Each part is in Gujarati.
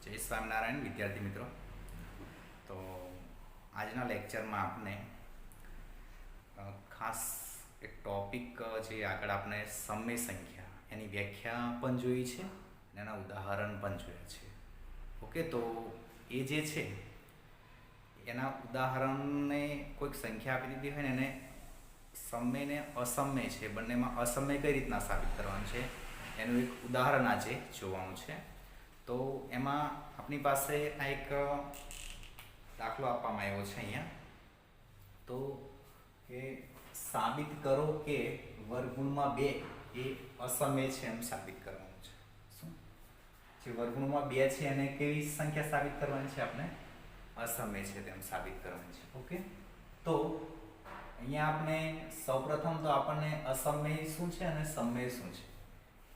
જય સ્વામિનારાયણ વિદ્યાર્થી મિત્રો. તો આજના લેક્ચરમાં આપણે ખાસ એક ટોપિક જે આગળ આપણે સમય સંખ્યા એની વ્યાખ્યા પણ જોઈ છે અને એના ઉદાહરણ પણ જોયા છે. ઓકે, તો એ જે છે એના ઉદાહરણને કોઈક સંખ્યા આપી દીધી હોય ને એને સમયને અસમય છે, બંનેમાં અસમય કઈ રીતના સાબિત કરવાનું છે એનું એક ઉદાહરણ આજે જોવાનું છે. તો એમાં આપણી પાસે આ એક દાખલો આપવામાં આવ્યો છે અહીંયા. તો કે સાબિત કરો કે વર્ગમૂળમાં 2 એ અસમય છે એમ સાબિત કરવાનું છે. શું જે વર્ગમૂળમાં 2 છે એને કેવી સંખ્યા સાબિત કરવાની છે? આપણે અસમય છે તેમ સાબિત કરવાની છે. ઓકે, તો અહીંયા આપણે સૌપ્રથમ તો આપણને અસમય શું છે અને સમય શું છે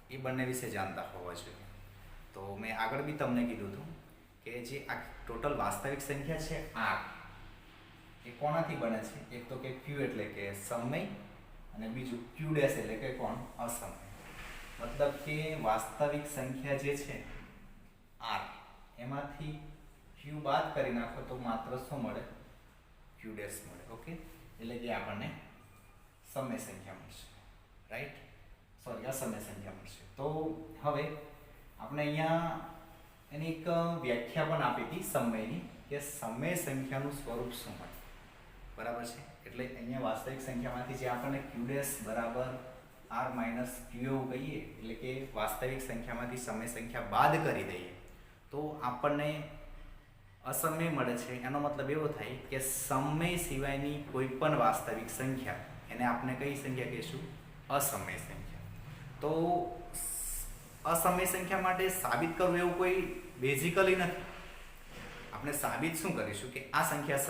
એ બંને વિશે જાણતા હોવા જોઈએ. તો મેં આગળ બી તમને કીધું હતું કે જે આ ટોટલ વાસ્તવિક સંખ્યા છે r એ કોનાથી બને છે? એક તો કે q એટલે કે સમય અને બીજું q ડેશ એટલે કે કોણ? અસમય. મતલબ કે વાસ્તવિક સંખ્યા જે છે r એમાંથી q બાદ કરી નાખો તો માત્ર શું મળે? q ડેશ મળે. ઓકે, એટલે કે આપણને સમય સંખ્યા મળશે, રાઈટ? સોરી, અસમય સંખ્યા મળશે. તો હવે આપણે અહીંયા એની એક વ્યાખ્યા પણ આપી હતી સમયની, કે સમય સંખ્યાનું સ્વરૂપ શું હોય, બરાબર છે? એટલે અહીંયા વાસ્તવિક સંખ્યામાંથી જે આપણને q ડેશ બરાબર r માઇનસ q એવું કહીએ, એટલે કે વાસ્તવિક સંખ્યામાંથી સમય સંખ્યા બાદ કરી દઈએ તો આપણને અસમય મળે છે. એનો મતલબ એવો થાય કે સમય સિવાયની કોઈ પણ વાસ્તવિક સંખ્યા એને આપણે કઈ સંખ્યા કહીશું? અસમય સંખ્યા. તો અસમય સંખ્યા માટે સાબિત કરવું એવું કોઈ બેઝિકલી નથી. આપણે સાબિત શું કરીશું કે આ સંખ્યા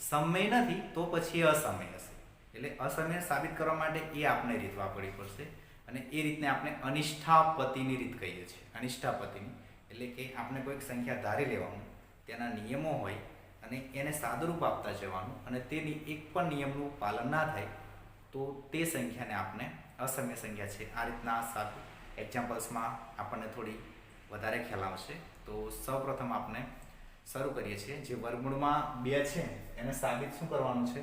સમય નથી તો પછી અસમય હશે. એટલે અસમય સાબિત કરવા માટે એ આપણે રીત વાપરવી પડશે અને એ રીતને આપણે અનિષ્ઠાપતિની રીત કહીએ છીએ. અનિષ્ઠાપતિની એટલે કે આપણે કોઈક સંખ્યા ધારી લેવાનું, તેના નિયમો હોય અને એને સાદુરૂપ આપતા જવાનું, અને તેની એક પણ નિયમનું પાલન ના થાય તો તે સંખ્યાને આપણે અસમય સંખ્યા છે. આ રીતના સાબિત એક્ઝામ્પલ્સમાં આપણને થોડી વધારે ખ્યાલ આવશે. તો સૌપ્રથમ આપણે શરૂ કરીએ છીએ. જે વર્ગમૂળમાં 2 છે એને સાબિત શું કરવાનું છે?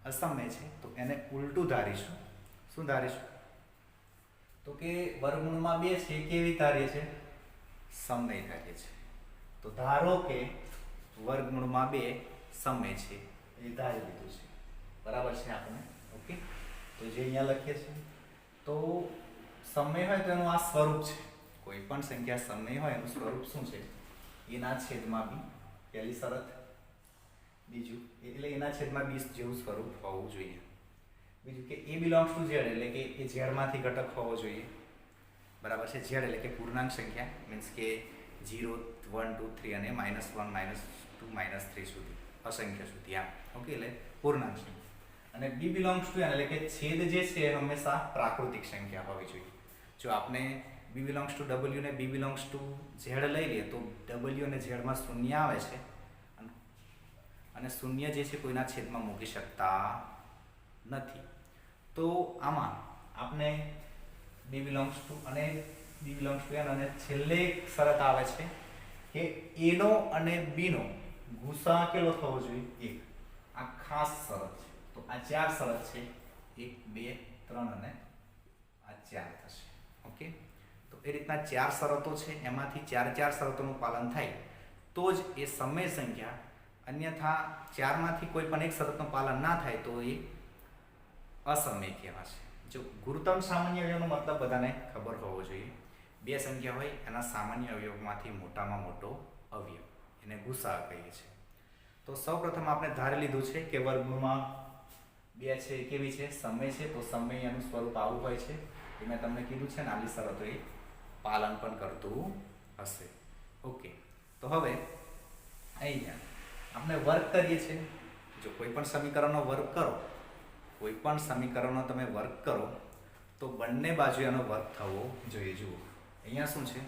અસમય છે. તો એને ઉલટું ધારીશું. શું ધારીશું? તો કે વર્ગમૂળમાં 2 છે કેવી ધારીએ છે? સમય ધારીએ છે. તો ધારો કે વર્ગમૂળમાં 2 સમય છે એ ધારી લીધું છે, બરાબર છે આપણે? ઓકે, તો જે અહીંયા લખીએ છીએ તો સમય હોય તો એનું આ સ્વરૂપ છે. કોઈ પણ સંખ્યા સમય હોય એનું સ્વરૂપ શું છે? એના છેદમાં બી, પહેલી શરત. બીજું એટલે એના છેદમાં બી જેવું સ્વરૂપ હોવું જોઈએ. બીજું કે એ બિલોંગ્સ ટુ ઝેડ એટલે કે એ ઝેડમાંથી ઘટક હોવો જોઈએ, બરાબર છે? ઝેડ એટલે કે પૂર્ણાંક સંખ્યા, મીન્સ કે 0, 1, 2, 3 અને -1, -2, -3 સુધી, અસંખ્ય સુધી. આમ ઓકે, એટલે પૂર્ણાંક સંખ્યા. અને બી બિલોંગ્સ ટુ એટલે કે છેદ જે છે એ હંમેશા પ્રાકૃતિક સંખ્યા હોવી જોઈએ. જો આપણે બી બિલોંગ્સ ટુ w ને બી બિલોંગ્સ ટુ ઝેડ લઈ લઈએ તો w અને ઝેડમાં શૂન્ય આવે છે અને શૂન્ય જે છે કોઈના છેદમાં મૂકી શકતા નથી. તો આમાં આપણે બી બિલોંગ્સ ટુ અને બી બિલોંગ્સ ટુ અને છેલ્લે એક શરત આવે છે કે a નો અને b નો ગુસા કેટલો થવો જોઈએ? 1. આ ખાસ શરત છે. તો આ 4 શરત છે, 1, 2, 3 અને આ 4 થશે. ઓકે, તો એ રીતના 4 શરતો છે, એમાંથી 4 શરતોનું પાલન થાય તો જ એ સમય સંખ્યા. અન્યથા 4 માંથી કોઈ પણ એક શરતનું પાલન ના થાય તો એ અસમય કહેવાશે. જો ગુરુત્તમ સામાન્ય અવયવનો મતલબ બધાને ખબર હોવો જોઈએ. 2 સંખ્યા હોય એના સામાન્ય અવયવમાંથી મોટામાં મોટો અવયવ, એને ગુસા કહીએ છીએ. તો સૌપ્રથમ આપણે ધારી લીધું છે કે વર્ગમૂળમાં 2 છે કેવી છે? સમય છે. તો સમય એનું સ્વરૂપ આવું હોય છે. એ મેં તમને કીધું છે ને, આલી શરતો એ પાલન પણ કરતું હશે. ઓકે, તો હવે અહીંયા આપણે વર્ગ કરીએ છીએ. જો કોઈ પણ સમીકરણનો વર્ગ કરો, કોઈ પણ સમીકરણનો તમે વર્ગ કરો તો બંને બાજુ એનો વર્ગ થવો જોઈએ. જુઓ અહીંયા શું છે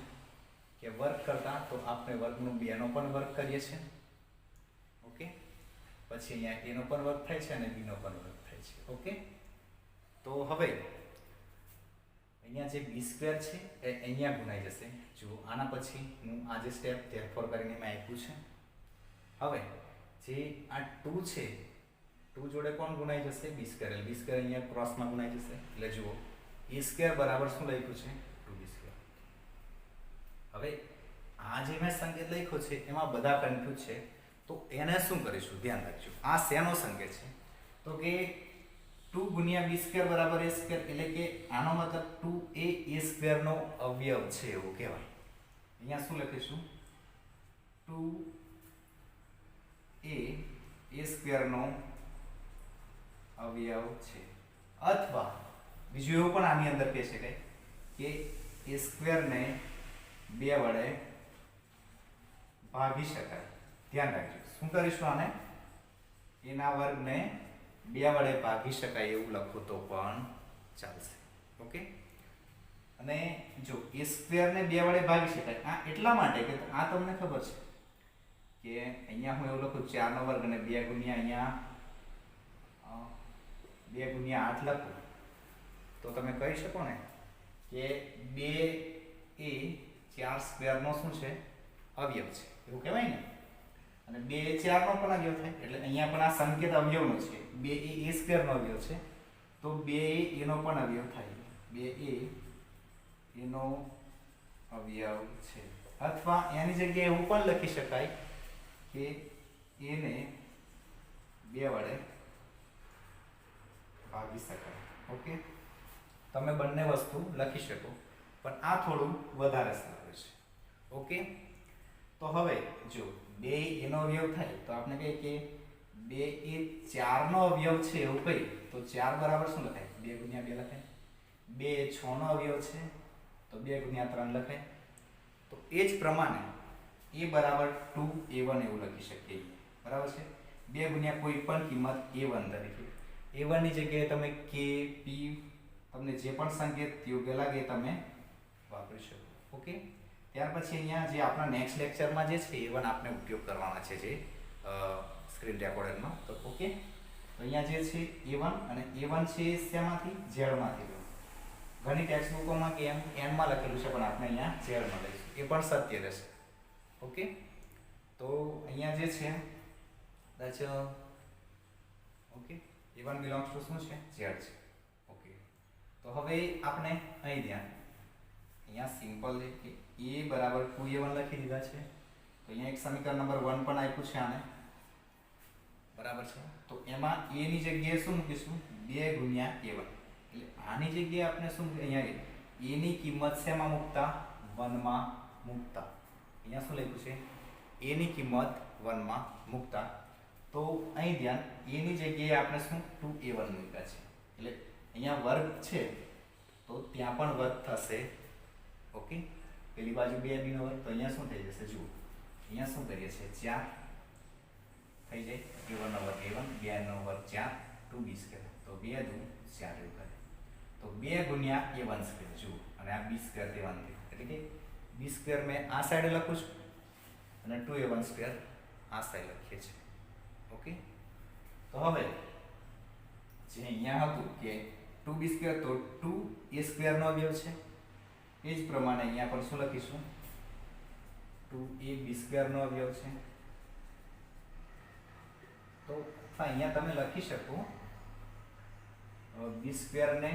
કે વર્ગ કરતા તો આપણે વર્ગનું 2 નો પણ વર્ગ કરીએ છીએ. ઓકે, પછી અહીંયા a નો પણ વર્ગ થાય છે અને b નો પણ વર્ગ થાય છે. ઓકે, તો હવે અહીંયા જે બી સ્ક્વેર છે એ અહીંયા ગુણાઈ જશે. જુઓ આના પછી હું આ જે સ્ટેપ ફેરફાર કરીને મેં આપ્યું છે. હવે જે આ 2 છે 2 જોડે કોણ ગુણાઈ જશે? બી સ્ક્વેર. એટલે બી સ્ક્વેર અહીંયા ક્રોસમાં ગુણાઈ જશે. એટલે જુઓ એ સ્ક્વેર બરાબર શું લખ્યું છે? 2b square. હવે આ જે મેં સંકેત લખ્યો છે એમાં બધા કન્ફ્યુઝ છે, તો એને શું કરીશું? ધ્યાન રાખજો. આ શેનો સંકેત છે? તો કે 2 ગુણ્યા બી સ્ક્વેર બરાબર a સ્ક્વેર, એટલે કે આનો મતલબ 2a a સ્ક્વેર નો અવયવ છે એવું કહેવાય. અહીંયા શું લખીશું? 2a a સ્ક્વેર નો અવયવ છે. અથવા બીજું એવું પણ આની અંદર કહી શકાય કે a સ્ક્વેર ને 2 વડે ભાગી શકાય. ધ્યાન રાખજો. શું કરીશું આને? એના વર્ગને 2 વડે ભાગી શકાય એવું લખો તો પણ ચાલશે. ઓકે. અને જો a સ્ક્વેર ને 2 વડે ભાગી શકાય આ એટલા માટે કે આ તમને ખબર છે કે અહીંયા હું એવું લખું 4 નો વર્ગ અને 2 ગુણ્યા અહીંયા 2 ગુણ્યા 8 લખું તો તમે કહી શકો ને કે 2 એ 4 સ્ક્વેર નો શું છે? અવયવ છે એવું કહેવાય ને. અને 2 એ 4 નો પણ અવયવ થાય. એટલે અહીંયા પણ આ સંકેત અવયવનો છે. 2 એ a સ્ક્વેર નો અવયવ છે તો 2 એ એનો પણ અવયવ થાય. 2 એ એનો અવયવ છે. અથવા એની જગ્યાએ એવું પણ લખી શકાય કે એને 2 વડે ભાગી શકાય. ઓકે. તમે બંને વસ્તુ લખી શકો, પણ આ થોડું વધારે સારું છે. ઓકે. તો હવે જો 2 એનો અવયવ થાય તો આપણે કહીએ કે 2 એ 4 નો અવયવ છે એવું કહી તો 4 બરાબર શું લખાય? 2 ગુણ્યા 2 લખાય. 2 એ 6 નો અવયવ છે તો 2 ગુણ્યા 3 લખાય. તો એ જ પ્રમાણે a બરાબર 2a1 એવું લખી શકીએ. બરાબર છે. 2 ગુણ્યા કોઈ પણ કિંમત a1 તરીકે. a1 ની જગ્યાએ તમે k p તમને જે પણ સંકેત યોગ્ય લાગે તમે વાપરી શકો. ઓકે. ત્યાર પછી અહીંયા જે આપણા નેક્સ્ટ લેક્ચરમાં જે છે a1 આપણે ઉપયોગ કરવાના છે જે સ્ક્રીન રેકોર્ડરમાં. તો ઓકે. તો અહીંયા જે છે a1 અને a1 છે શેમાંથી? z માંથી. ઘણી ટેક્સ્ટ બુકોમાં કે એમ n માં લખેલું છે પણ આપણે અહીંયા z માં લઈશું. એ પણ સત્ય રહેશે. ઓકે. તો અહીંયા જે છે દચ ઓકે a1 બિલોંગ્સ ટુ શું છે? z છે. ઓકે. તો હવે આપણે અહીં ધ્યાન અહીંયા સિમ્પલ છે કે a બરાબર 2a1 લખી દીધા છે. તો અહીંયા એક સમીકરણ નંબર 1 પણ આપ્યું છે આને. બરાબર છે. તો એમાં a ની જગ્યાએ શું મૂકીશું? 2 ગુણ્યા a1. એટલે આની જગ્યાએ આપણે શું અહીંયા a ની કિંમત શેમાં મૂકતા? 1 માં મૂકતા. અહીંયા શું લખ્યું છે? a ની કિંમત 1 માં મૂકતા. તો અહીં ધ્યાન a ની જગ્યાએ આપણે શું 2a1 મૂક્યા છે. એટલે અહીંયા વર્ગ છે તો ત્યાં પણ વર્ગ થશે. ઓકે. પેલી બાજુ 2b નો વર્ગ તો અહીંયા શું થઈ જશે? જુઓ અહીંયા શું કરીએ છીએ? 4 થઈ જાય. a1 નો વર્ગ a1, 2 નો વર્ગ 4, 2b સ્ક્વેર. તો 2 દુ 4 એવું કરે. તો 2 ગુણ્યા a1 સ્ક્વેર. જુઓ અને આ b સ્ક્વેર a1 એટલે કે b સ્ક્વેર મેં આ સાઈડે લખું છું અને 2a1 સ્ક્વેર આ સાઈડ લખીએ છીએ. ઓકે. તો હવે જે અહીંયા હતું કે 2b સ્ક્વેર તો 2a સ્ક્વેર નો અવયવ છે. એ જ પ્રમાણે અહીંયા પણ શું લખીશું? 2ab સ્ક્વેર નો અવયવ છે. તો અહીંયા તમે લખી શકો b સ્ક્વેર ને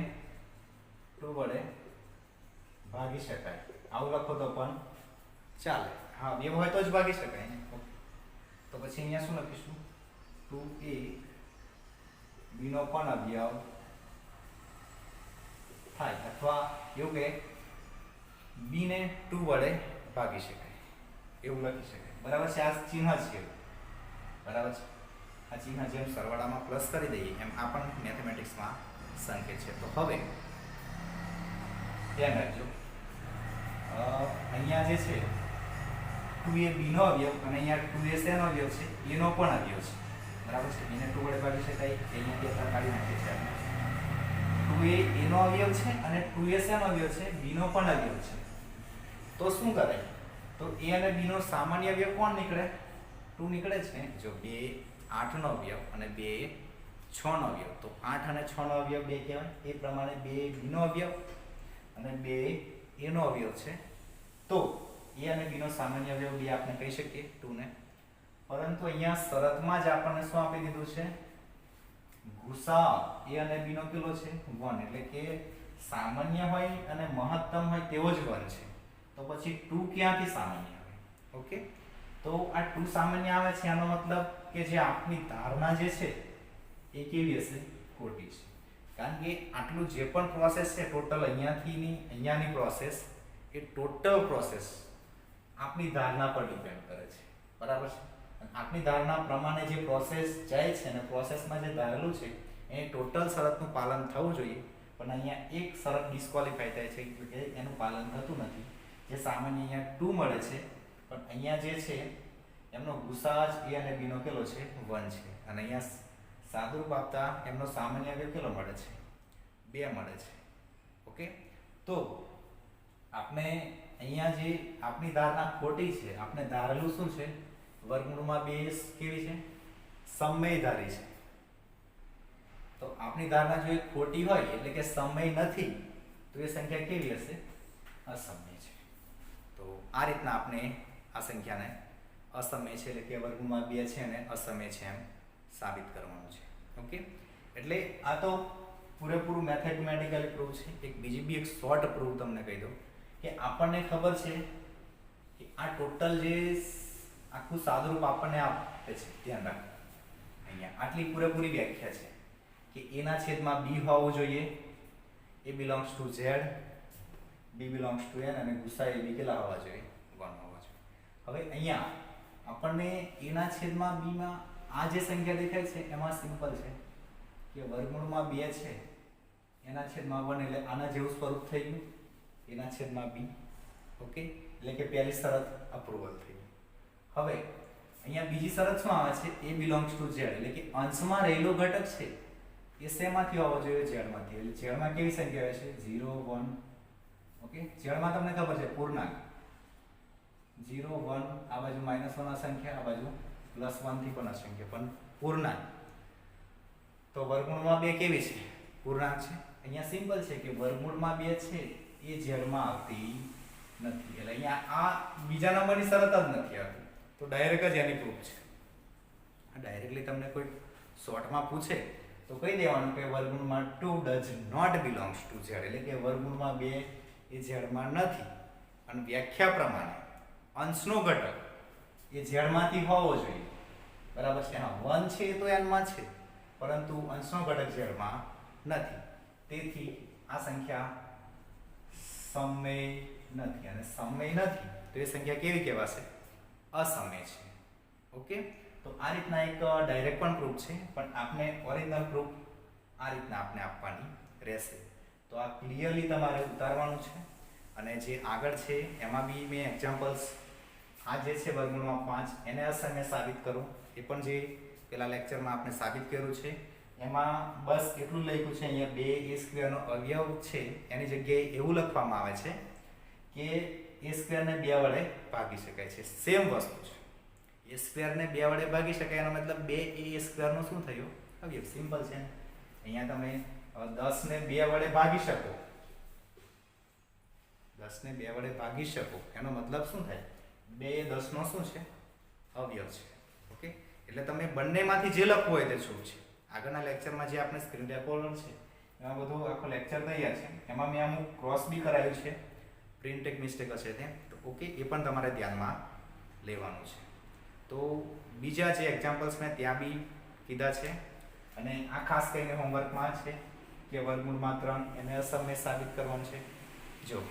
2 વડે ભાગી શકાય. આવું લખો તો પણ ચાલે. હા, બે હોય તો જ ભાગી શકાય ને. તો પછી અહીંયા શું લખીશું? 2a b નો પણ અવયવ થાય. અથવા એવું કે b ને 2 વડે ભાગી શકાય એવું લખી શકાય. બરાબર છે. આ ચિહ્ન છે. બરાબર છે. આ ચિહ્ન જેમ સરવાળામાં પ્લસ કરી દઈએ એમ આ પણ મેથેમેટિક્સમાં સંકેત છે. તો હવે ધ્યાન રાખજો. અહીંયા જે છે 2a b નો અવયવ અને અહીંયા 2a શેનો અવયવ છે? a નો પણ અવયવ છે. બરાબર છે. એને 2 વડે ભાગી શકાય. અહીંયા બે ત્રણ કાઢી નાખીએ છીએ આપણે. 2a a નો અવયવ છે અને 2a શેનો અવયવ છે? b નો પણ અવયવ છે. તો શું કરાય? તો a અને b નો સામાન્ય અવયવ કોણ નીકળે? 2 નીકળે છે. જો 2 8 નો અવયવ અને 2 6 નો અવયવ. તો 8 અને 6 નો અવયવ 2 કહેવાય. એ પ્રમાણે 2 b નો અવયવ અને 2 એનો અવયવ છે, તો એ અને બીનો સામાન્ય અવયવ 2 આપણે કહી શકીએ 2 ને. પરંતુ અહીંયા શરતમાં જ આપણને શું આપી દીધું છે? ગુસા એ અને બીનો કેટલો છે? 1. એટલે કે સામાન્ય હોય અને મહત્તમ હોય તેવો જ 1 છે. તો પછી 2 ક્યાંથી સામાન્ય આવે? ઓકે, તો આ 2 સામાન્ય આવે છે, આનો મતલબ કે જે આપની ધારણા જે છે એ કેવી હશે? ખોટી છે. કારણ કે આટલું જે પણ પ્રોસેસ છે ટોટલ અહીંયાની પ્રોસેસ, એ ટોટલ પ્રોસેસ આપની ધારણા પર ડિપેન્ડ કરે છે. બરાબર છે? આપની ધારણા પ્રમાણે જે પ્રોસેસ જાય છે અને પ્રોસેસમાં જે ધારેલું છે એ ટોટલ શરતનું પાલન થવું જોઈએ, પણ અહીંયા એક શરત ડિસ્ક્વોલિફાય થાય છે કે એનું પાલન થતું નથી. જે સામાન્ય અહીંયા 2 મળે છે, પણ અહીંયા જે છે એમનો ગુસા જ a અને b નો કેટલો છે? 1 છે. અને અહીંયા સાદુરૂપ આપતા એમનો સામાન્ય અવયવ કેટલો મળે છે? 2 મળે છે. ઓકે, તો આપણે અહીંયા જે આપણી ધારણા ખોટી છે, આપણે ધારેલું શું છે? વર્ગમૂળમાં 2 કેવી છે? સમય ધારી છે. તો આપણી ધારણા જો ખોટી હોય એટલે કે સમય નથી, તો એ સંખ્યા કેવી હશે? અસમય છે. તો આ રીતના આપણે આ સંખ્યાને અસમય છે એટલે કે વર્ગમૂળમાં 2 છે અને અસમય છે એમ સાબિત કરવાનું છે. ઓકે, એટલે આ તો પૂરેપૂરું મેથેમેટિકલી પ્રૂવ છે. એક બીજી એક શોર્ટ પ્રૂવ તમને કહી દઉં કે આપણને ખબર છે કે આ ટોટલ જે આખું સાદુરૂપ આપણને આપે છે, ધ્યાન રાખો અહીંયા આટલી પૂરેપૂરી વ્યાખ્યા છે કે a ના છેદમાં b હોવું જોઈએ, a belongs to z, b belongs to n અને ગુસા એ b કેટલા હોવા જોઈએ? 1 હોવા જોઈએ. હવે અહીંયા આપણને a ના છેદમાં b માં આ જે સંખ્યા દેખાય છે એમાં સિમ્પલ છે કે વર્ગમૂળમાં 2 છે એના છેદમાં 1 એટલે આના જેવું સ્વરૂપ થઈ ગયું, એના છેદમાં b. ઓકે, એટલે કે પહેલી શરત અપ્રૂવલ થઈ. હવે અહીંયા બીજી શરત શું આવે છે? a belongs to z, એટલે કે અંશમાં રહેલો ઘટક છે એ શેમાંથી હોવો જોઈએ? z માંથી. એટલે z માં કેવી સંખ્યા હોય છે? 0 1. ઓકે, z માં તમને ખબર છે પૂર્ણાંક 0 1, આ બાજુ -1 અસંખ્ય, આ બાજુ +1 થી પણ અસંખ્ય, પણ પૂર્ણાંક. તો વર્ગમૂળમાં 2 કેવી છે? પૂર્ણાંક છે. અહીંયા સિમ્પલ છે કે વર્ગમૂળમાં 2 છે એ z માં આવતી નથી, એટલે અહીંયા આ બીજા નંબરની શરત જ નથી આવતી. તો ડાયરેક્ટ જ એની પ્રૂફ છે. આ ડાયરેક્ટલી તમને કોઈ શોર્ટમાં પૂછે તો કહી દેવાનું કે વર્ગમૂળમાં 2 does not belongs to z, એટલે કે વર્ગમૂળમાં 2 એ z માં નથી. અને વ્યાખ્યા પ્રમાણે અંશનો ઘટક એ z માંથી હોવો જોઈએ. બરાબર છે? હા, 1 છે તો n માં છે, પરંતુ અંશનો ઘટક z માં નથી. તેથી આ સંખ્યા સમય નથી, અને સમય નથી તો એ સંખ્યા કેવી કહેવાશે? અસમય છે. ઓકે, તો આ રીતના એક ડાયરેક્ટ પણ પ્રૂફ છે, પણ આપણે ઓરિજિનલ પ્રૂફ આ રીતના આપણે આપવાની રહેશે. તો આ ક્લિયરલી તમારે ઉતારવાનું છે. અને જે આગળ છે એમાં બી મેં એક્ઝામ્પલ્સ આ જે છે વર્ગમૂળમાં 5 એને અસમય સાબિત કરો, એ પણ જે પેલા લેક્ચરમાં આપણે સાબિત કર્યું છે એમાં બસ એટલું લખ્યું છે. અહીંયા 2a² નો અવયવ છે એની જગ્યાએ એવું લખવામાં આવે છે કે a² ને 2 વડે ભાગી શકાય છે. સેમ વસ્તુ છે, a² ને 2 વડે ભાગી શકાય, એનો મતલબ 2a² નો શું થયો? અવયવ. સિમ્પલ છે. અહીંયા તમે 10 ને 2 વડે ભાગી શકો, 10 ને 2 વડે ભાગી શકો એનો મતલબ શું થાય? 2 એ 10 નો શું છે? અવયવ છે. ઓકે, એટલે તમે બંનેમાંથી જે લખવું હોય તે છૂટ છે. આગળના લેક્ચરમાં જે આપણે સ્ક્રીન રેકોર્ડર છે એમાં બધું આખો લેક્ચર તૈયાર છે, એમાં મેં અમુક ક્રોસ બી કરાયું છે, પ્રિન્ટ એક મિસ્ટેક હશે ત્યાં. તો ઓકે, એ પણ તમારે ધ્યાનમાં લેવાનું છે. તો બીજા જે એક્ઝામ્પલ્સ મેં ત્યાં બી કીધા છે, અને આ ખાસ કરીને હોમવર્કમાં છે કે વર્ગમૂળમાં 3 એને અસમય સાબિત કરવાનું છે. જો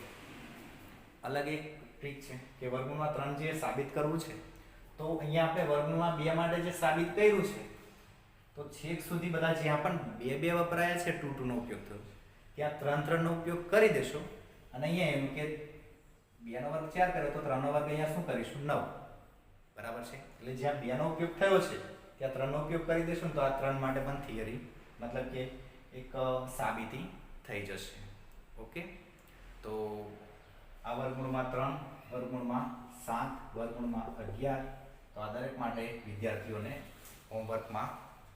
અલગ એક ટ્રીક છે કે વર્ગમૂળમાં 3 જે સાબિત કરવું છે, તો અહીંયા આપણે વર્ગમૂળમાં 2 માટે જે સાબિત કર્યું છે તો છેક સુધી બધા જ્યાં પણ 2 2 વપરાયા છે, 2 2 નો ઉપયોગ થયો છે, ત્યાં 3 3 નો ઉપયોગ કરી દેશો. અને અહીંયા એમ કે 2 નો વર્ગ 4 કર્યો તો 3 નો વર્ગ અહીંયા શું કરીશું? 9. બરાબર છે? એટલે જ્યાં 2 નો ઉપયોગ થયો છે ત્યાં 3 નો ઉપયોગ કરી દેશું તો આ 3 માટે પણ થિયરી મતલબ કે એક સાબિતી થઈ જશે. ઓકે, તો આ વર્ગમૂળમાં 3, વર્ગમૂળમાં 7, વર્ગમૂળમાં 11, તો આ દરેક માટે વિદ્યાર્થીઓને હોમવર્કમાં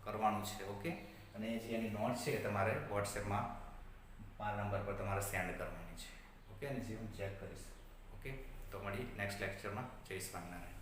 કરવાનું છે. ઓકે, અને જે એની નોટ છે એ તમારે વોટ્સએપમાં મારા નંબર પર તમારે સેન્ડ કરવાની છે. ઓકે, અને જે હું ચેક કરીશ. ઓકે, તો મળી નેક્સ્ટ લેક્ચરમાં. જય સ્વામિનારાયણ.